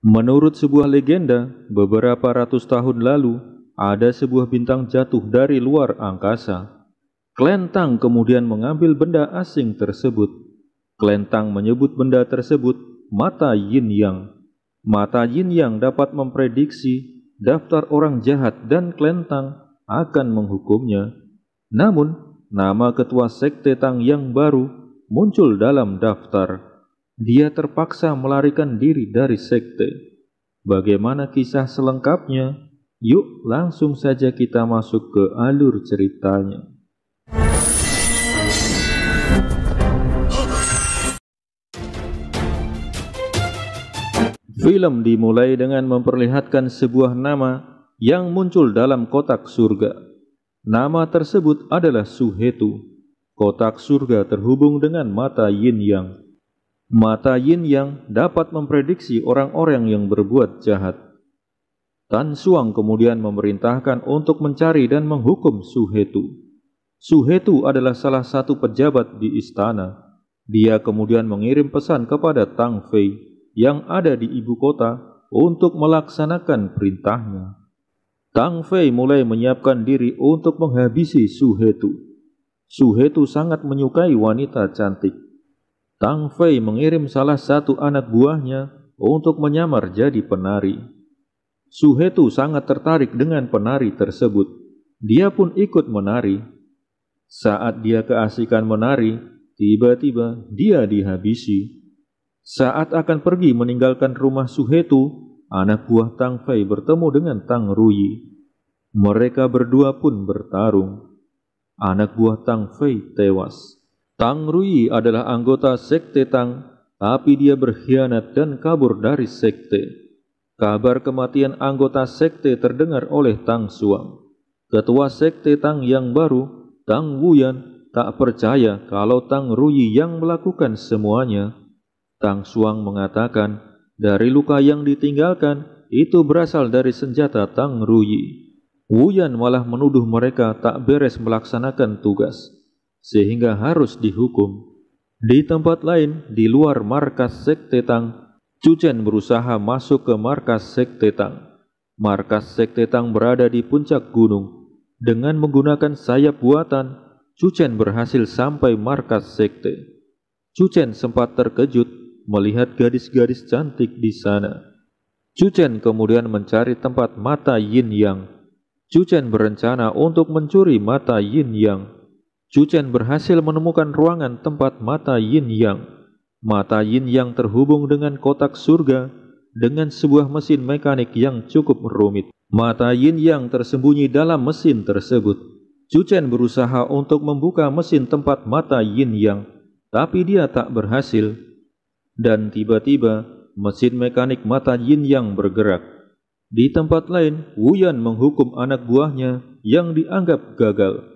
Menurut sebuah legenda, beberapa ratus tahun lalu, ada sebuah bintang jatuh dari luar angkasa. Klan Tang kemudian mengambil benda asing tersebut. Klan Tang menyebut benda tersebut mata Yin Yang. Mata Yin Yang dapat memprediksi daftar orang jahat dan Klan Tang akan menghukumnya. Namun, nama ketua sekte Tang yang baru muncul dalam daftar. Dia terpaksa melarikan diri dari sekte. Bagaimana kisah selengkapnya? Yuk langsung saja kita masuk ke alur ceritanya. Film dimulai dengan memperlihatkan sebuah nama yang muncul dalam kotak surga. Nama tersebut adalah Suhetu. Kotak surga terhubung dengan mata Yin Yang. Mata Yin Yang dapat memprediksi orang-orang yang berbuat jahat. Tan Xuang kemudian memerintahkan untuk mencari dan menghukum Suhetu. Suhetu adalah salah satu pejabat di istana. Dia kemudian mengirim pesan kepada Tang Fei yang ada di ibu kota untuk melaksanakan perintahnya. Tang Fei mulai menyiapkan diri untuk menghabisi Suhetu. Suhetu sangat menyukai wanita cantik. Tang Fei mengirim salah satu anak buahnya untuk menyamar jadi penari. Suhetu sangat tertarik dengan penari tersebut. Dia pun ikut menari. Saat dia keasikan menari, tiba-tiba dia dihabisi. Saat akan pergi meninggalkan rumah Suhetu, anak buah Tang Fei bertemu dengan Tang Ruyi. Mereka berdua pun bertarung. Anak buah Tang Fei tewas. Tang Ruyi adalah anggota sekte Tang, tapi dia berkhianat dan kabur dari sekte. Kabar kematian anggota sekte terdengar oleh Tang Xuang. Ketua sekte Tang yang baru, Tang Wuyan, tak percaya kalau Tang Ruyi yang melakukan semuanya. Tang Xuang mengatakan, dari luka yang ditinggalkan, itu berasal dari senjata Tang Ruyi. Wuyan malah menuduh mereka tak beres melaksanakan tugas, sehingga harus dihukum. Di tempat lain, di luar markas sekte Tang, Cu Chen berusaha masuk ke markas sekte Tang. Markas sekte Tang berada di puncak gunung. Dengan menggunakan sayap buatan, Cu Chen berhasil sampai markas sekte. Cu Chen sempat terkejut melihat gadis-gadis cantik di sana. Cu Chen kemudian mencari tempat mata Yin Yang. Cu Chen berencana untuk mencuri mata Yin Yang. Cu Chen berhasil menemukan ruangan tempat mata Yin Yang. Mata Yin Yang terhubung dengan kotak surga dengan sebuah mesin mekanik yang cukup rumit. Mata Yin Yang tersembunyi dalam mesin tersebut. Cu Chen berusaha untuk membuka mesin tempat mata Yin Yang, tapi dia tak berhasil. Dan tiba-tiba mesin mekanik mata Yin Yang bergerak. Di tempat lain, Wuyan menghukum anak buahnya yang dianggap gagal.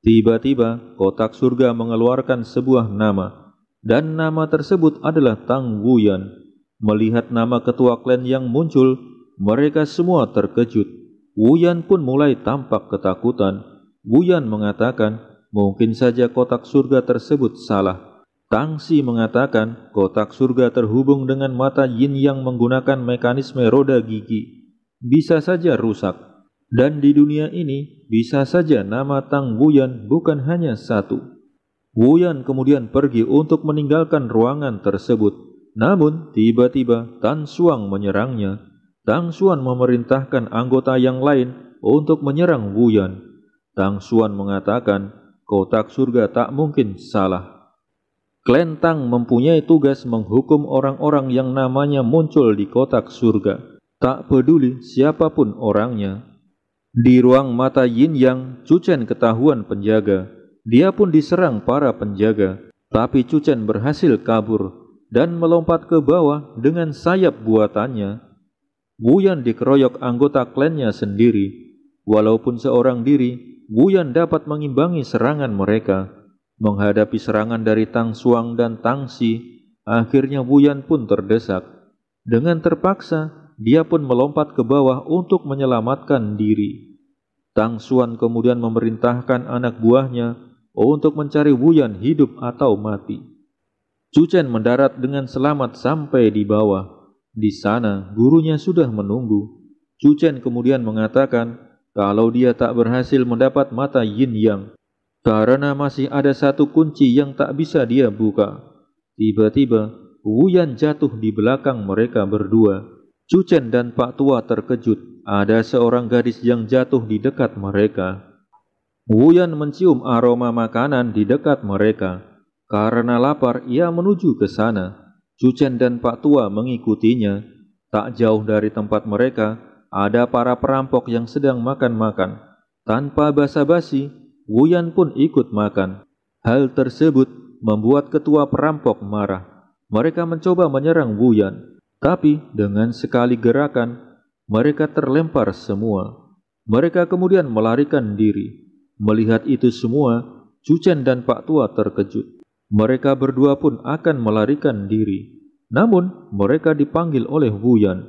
Tiba-tiba, kotak surga mengeluarkan sebuah nama, dan nama tersebut adalah Tang Wuyan. Melihat nama ketua klan yang muncul, mereka semua terkejut. Wuyan pun mulai tampak ketakutan. Wuyan mengatakan, mungkin saja kotak surga tersebut salah. Tang Xi mengatakan, kotak surga terhubung dengan mata Yin yang menggunakan mekanisme roda gigi. Bisa saja rusak. Dan di dunia ini, bisa saja nama Tang Wuyan bukan hanya satu. Wuyan kemudian pergi untuk meninggalkan ruangan tersebut. Namun, tiba-tiba Tan Xuang menyerangnya. Tang Xuan memerintahkan anggota yang lain untuk menyerang Wuyan. Tang Xuan mengatakan, kotak surga tak mungkin salah. Klan Tang mempunyai tugas menghukum orang-orang yang namanya muncul di kotak surga. Tak peduli siapapun orangnya. Di ruang mata Yin Yang, Cu Chen ketahuan penjaga. Dia pun diserang para penjaga. Tapi Cu Chen berhasil kabur dan melompat ke bawah dengan sayap buatannya. Wuyan dikeroyok anggota klannya sendiri. Walaupun seorang diri, Wuyan dapat mengimbangi serangan mereka. Menghadapi serangan dari Tang Xuang dan Tang Xi, akhirnya Wuyan pun terdesak. Dengan terpaksa, dia pun melompat ke bawah untuk menyelamatkan diri. Tang Xuan kemudian memerintahkan anak buahnya untuk mencari Wuyan hidup atau mati. Cu Chen mendarat dengan selamat sampai di bawah. Di sana gurunya sudah menunggu. Cuchen kemudian mengatakan kalau dia tak berhasil mendapat mata yin yang karena masih ada satu kunci yang tak bisa dia buka. Tiba-tiba Wu Yan jatuh di belakang mereka berdua. Cuchen dan Pak Tua terkejut. Ada seorang gadis yang jatuh di dekat mereka. Wu Yan mencium aroma makanan di dekat mereka. Karena lapar, ia menuju ke sana. Cuchen dan Pak Tua mengikutinya. Tak jauh dari tempat mereka, ada para perampok yang sedang makan-makan. Tanpa basa-basi, Wu Yan pun ikut makan. Hal tersebut membuat ketua perampok marah. Mereka mencoba menyerang Wu Yan, tapi dengan sekali gerakan, mereka terlempar semua. Mereka kemudian melarikan diri. Melihat itu semua, Cuchen dan Pak Tua terkejut. Mereka berdua pun akan melarikan diri. Namun, mereka dipanggil oleh Wu Yan.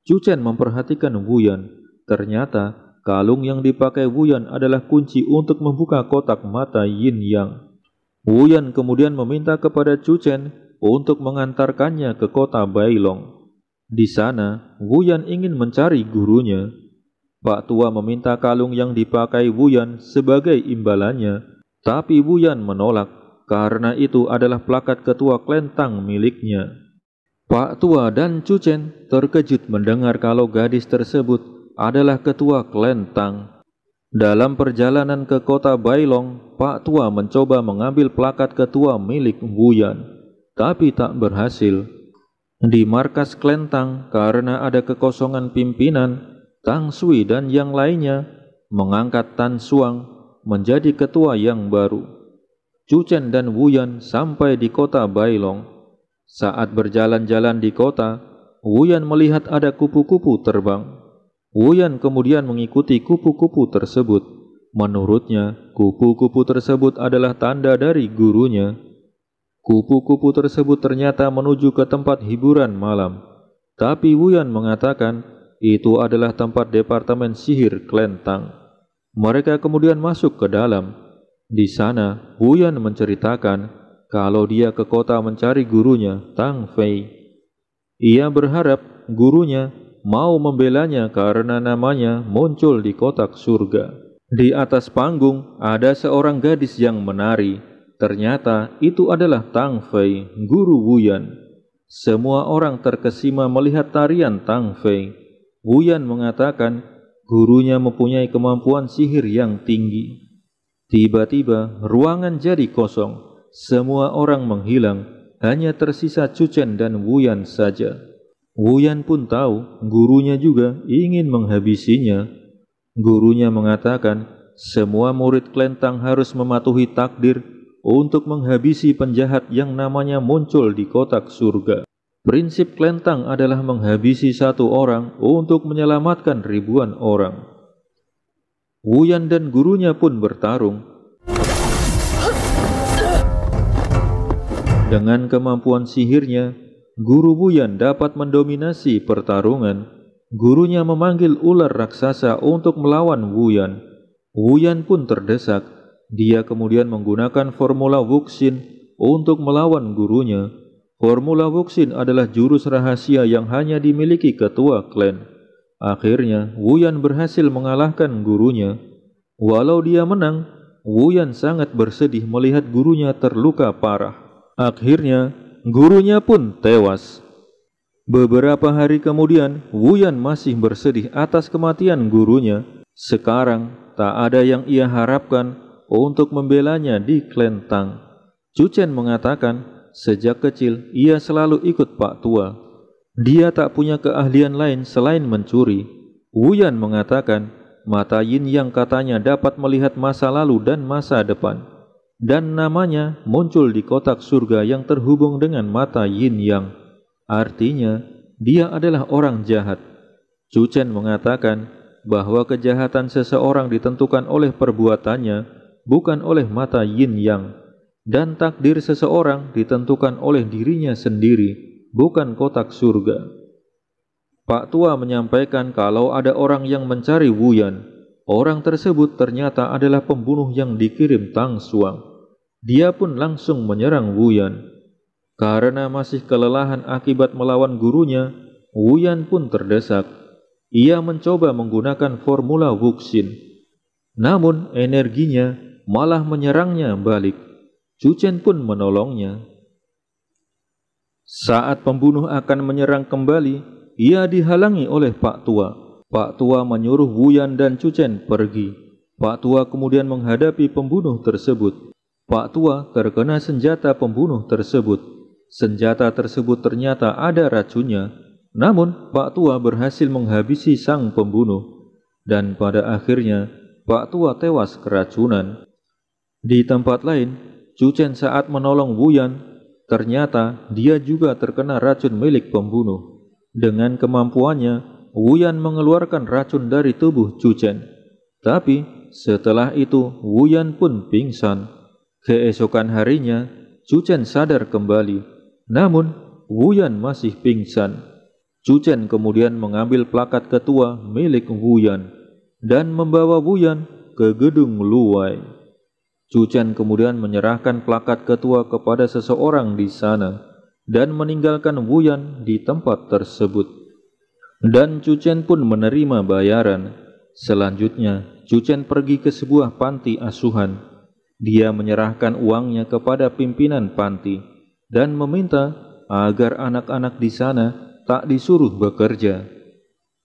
Cuchen memperhatikan Wu Yan. Ternyata, kalung yang dipakai Wu Yan adalah kunci untuk membuka kotak mata yin yang. Wu Yan kemudian meminta kepada Cuchen untuk mengantarkannya ke kota Bailong. Di sana, Wu Yan ingin mencari gurunya. Pak Tua meminta kalung yang dipakai Wu Yan sebagai imbalannya, tapi Wu Yan menolak karena itu adalah plakat ketua klan Tang miliknya. Pak Tua dan Cuchen terkejut mendengar kalau gadis tersebut adalah ketua klan Tang. Dalam perjalanan ke kota Bailong, Pak Tua mencoba mengambil plakat ketua milik Wu Yan, tapi tak berhasil. Di markas klan Tang, karena ada kekosongan pimpinan, Tang Sui dan yang lainnya mengangkat Tan Suang menjadi ketua yang baru. Cuchen dan Wu Yan sampai di kota Bailong. Saat berjalan-jalan di kota, Wu Yan melihat ada kupu-kupu terbang. Wu Yan kemudian mengikuti kupu-kupu tersebut. Menurutnya, kupu-kupu tersebut adalah tanda dari gurunya. Kupu-kupu tersebut ternyata menuju ke tempat hiburan malam. Tapi Wu Yan mengatakan itu adalah tempat departemen sihir klan Tang. Mereka kemudian masuk ke dalam. Di sana, Wu Yan menceritakan kalau dia ke kota mencari gurunya, Tang Fei. Ia berharap gurunya mau membelanya karena namanya muncul di kotak surga. Di atas panggung ada seorang gadis yang menari. Ternyata itu adalah Tang Fei, guru Wu Yan. Semua orang terkesima melihat tarian Tang Fei. Wu Yan mengatakan gurunya mempunyai kemampuan sihir yang tinggi. Tiba-tiba ruangan jadi kosong. Semua orang menghilang, hanya tersisa Cuchen dan Wu Yan saja. Wu Yan pun tahu gurunya juga ingin menghabisinya. Gurunya mengatakan semua murid klan Tang harus mematuhi takdir untuk menghabisi penjahat yang namanya muncul di kotak surga. Prinsip klan Tang adalah menghabisi satu orang untuk menyelamatkan ribuan orang. Wu Yan dan gurunya pun bertarung. Dengan kemampuan sihirnya, guru Wu Yan dapat mendominasi pertarungan. Gurunya memanggil ular raksasa untuk melawan Wu Yan. Wu Yan pun terdesak. Dia kemudian menggunakan formula Wuxin untuk melawan gurunya. Formula Wuxin adalah jurus rahasia yang hanya dimiliki ketua klan. Akhirnya, Wu Yan berhasil mengalahkan gurunya. Walau dia menang, Wu Yan sangat bersedih melihat gurunya terluka parah. Akhirnya, gurunya pun tewas. Beberapa hari kemudian, Wu Yan masih bersedih atas kematian gurunya. Sekarang, tak ada yang ia harapkan untuk membelanya di klan Tang. Cuchen mengatakan, sejak kecil ia selalu ikut Pak Tua. Dia tak punya keahlian lain selain mencuri. Wu Yan mengatakan, mata yin yang katanya dapat melihat masa lalu dan masa depan. Dan namanya muncul di kotak surga yang terhubung dengan mata yin yang. Artinya, dia adalah orang jahat. Cuchen mengatakan bahwa kejahatan seseorang ditentukan oleh perbuatannya, bukan oleh mata yin yang. Dan takdir seseorang ditentukan oleh dirinya sendiri, bukan kotak surga. Pak Tua menyampaikan kalau ada orang yang mencari Wu Yan. Orang tersebut ternyata adalah pembunuh yang dikirim Tang Suang. Dia pun langsung menyerang Wu Yan. Karena masih kelelahan akibat melawan gurunya, Wuyan pun terdesak. Ia mencoba menggunakan formula Wuxin, namun energinya malah menyerangnya balik. Chu Chen pun menolongnya. Saat pembunuh akan menyerang kembali, ia dihalangi oleh Pak Tua. Pak Tua menyuruh Wuyan dan Chu Chen pergi. Pak Tua kemudian menghadapi pembunuh tersebut. Pak Tua terkena senjata pembunuh tersebut. Senjata tersebut ternyata ada racunnya. Namun Pak Tua berhasil menghabisi sang pembunuh. Dan pada akhirnya Pak Tua tewas keracunan. Di tempat lain, Chu Chen saat menolong Wuyan, ternyata dia juga terkena racun milik pembunuh. Dengan kemampuannya, Wuyan mengeluarkan racun dari tubuh Chu Chen. Tapi setelah itu Wuyan pun pingsan. Keesokan harinya, Chu Chen sadar kembali. Namun Wuyan masih pingsan. Chu Chen kemudian mengambil plakat ketua milik Wuyan dan membawa Wuyan ke gedung Luwai. Chu Chen kemudian menyerahkan plakat ketua kepada seseorang di sana dan meninggalkan Wuyan di tempat tersebut. Dan Chu Chen pun menerima bayaran. Selanjutnya, Chu Chen pergi ke sebuah panti asuhan. Dia menyerahkan uangnya kepada pimpinan panti dan meminta agar anak-anak di sana tak disuruh bekerja.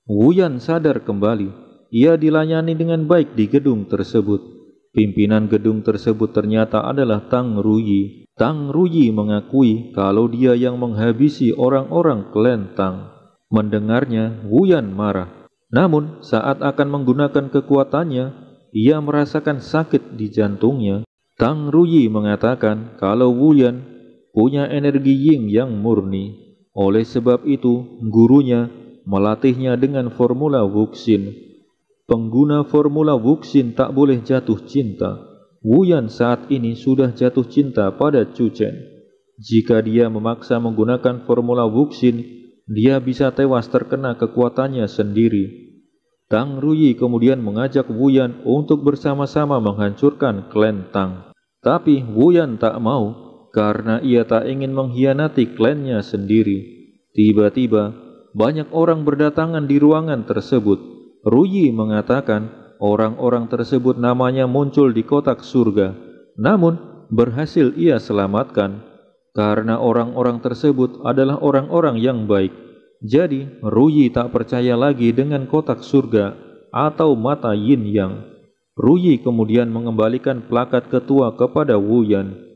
Wuyan sadar kembali. Ia dilayani dengan baik di gedung tersebut. Pimpinan gedung tersebut ternyata adalah Tang Ruyi. Tang Ruyi mengakui kalau dia yang menghabisi orang-orang klan Tang. Mendengarnya, Wuyan marah. Namun, saat akan menggunakan kekuatannya, ia merasakan sakit di jantungnya. Tang Ruyi mengatakan kalau Wuyan punya energi Ying yang murni. Oleh sebab itu, gurunya melatihnya dengan formula Wuxin. Pengguna formula Wuxin tak boleh jatuh cinta. Wuyan saat ini sudah jatuh cinta pada Chu Chen. Jika dia memaksa menggunakan formula Wuxin, dia bisa tewas terkena kekuatannya sendiri. Tang Ruyi kemudian mengajak Wuyan untuk bersama-sama menghancurkan klan Tang. Tapi Wuyan tak mau karena ia tak ingin mengkhianati klannya sendiri. Tiba-tiba banyak orang berdatangan di ruangan tersebut. Ruyi mengatakan orang-orang tersebut namanya muncul di kotak surga. Namun berhasil ia selamatkan. Karena orang-orang tersebut adalah orang-orang yang baik. Jadi, Ruyi tak percaya lagi dengan kotak surga atau mata yin yang. Ruyi kemudian mengembalikan plakat ketua kepada Wuyan.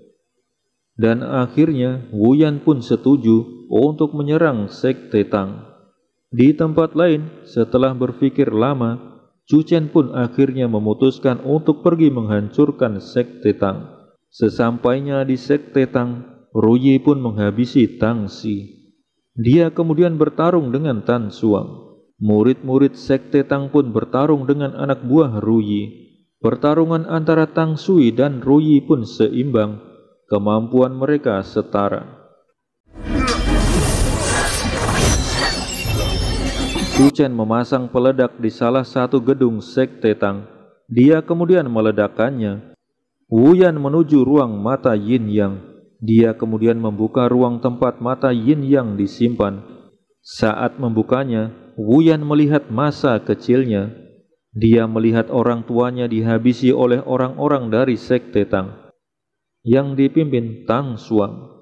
Dan akhirnya, Wuyan pun setuju untuk menyerang sekte Tang. Di tempat lain, setelah berpikir lama, Chu Chen pun akhirnya memutuskan untuk pergi menghancurkan sekte Tang. Sesampainya di sekte Tang, Ruyi pun menghabisi Tang Xi. Dia kemudian bertarung dengan Tan Suang. Murid-murid sekte Tang pun bertarung dengan anak buah Ruyi. Pertarungan antara Tang Sui dan Ruyi pun seimbang. Kemampuan mereka setara. Chu Chen memasang peledak di salah satu gedung sekte Tang. Dia kemudian meledakkannya. Wuyan menuju ruang mata yin yang. Dia kemudian membuka ruang tempat mata yin yang disimpan. Saat membukanya, Wuyan melihat masa kecilnya. Dia melihat orang tuanya dihabisi oleh orang-orang dari sekte Tang yang dipimpin Tang Suang.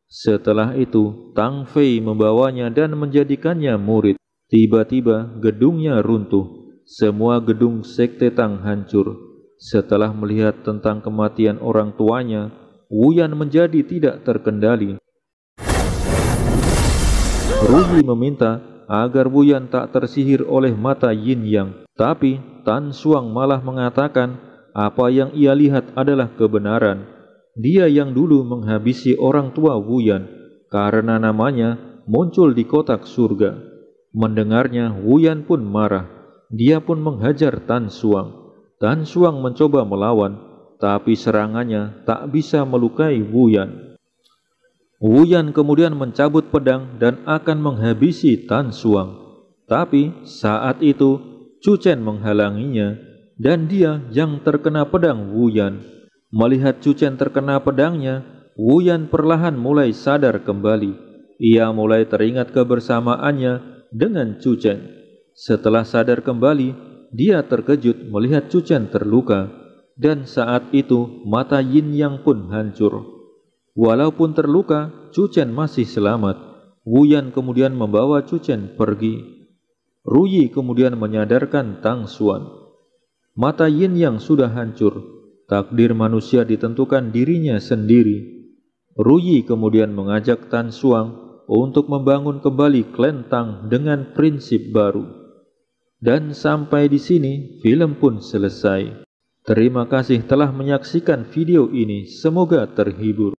Setelah itu, Tang Fei membawanya dan menjadikannya murid. Tiba-tiba gedungnya runtuh. Semua gedung sekte Tang hancur. Setelah melihat tentang kematian orang tuanya, Wuyan menjadi tidak terkendali. Ruyi meminta agar Wuyan tak tersihir oleh mata yin yang. Tapi Tan Suang malah mengatakan apa yang ia lihat adalah kebenaran. Dia yang dulu menghabisi orang tua Wuyan karena namanya muncul di kotak surga. Mendengarnya, Wuyan pun marah. Dia pun menghajar Tan Suang. Tan Suang mencoba melawan, tapi serangannya tak bisa melukai Wuyan. Wuyan kemudian mencabut pedang dan akan menghabisi Tan Suang. Tapi saat itu Chu Chen menghalanginya dan dia yang terkena pedang Wuyan. Melihat Chu Chen terkena pedangnya, Wuyan perlahan mulai sadar kembali. Ia mulai teringat kebersamaannya dengan Cuchen. Setelah sadar kembali, dia terkejut melihat Cuchen terluka, dan saat itu mata Yin Yang pun hancur. Walaupun terluka, Cuchen masih selamat. Wu Yan kemudian membawa Cuchen pergi. Ruyi kemudian menyadarkan Tang Xuan. Mata Yin Yang sudah hancur. Takdir manusia ditentukan dirinya sendiri. Ruyi kemudian mengajak Tan Xuan untuk membangun kembali klan Tang dengan prinsip baru. Dan sampai di sini film pun selesai. Terima kasih telah menyaksikan video ini. Semoga terhibur.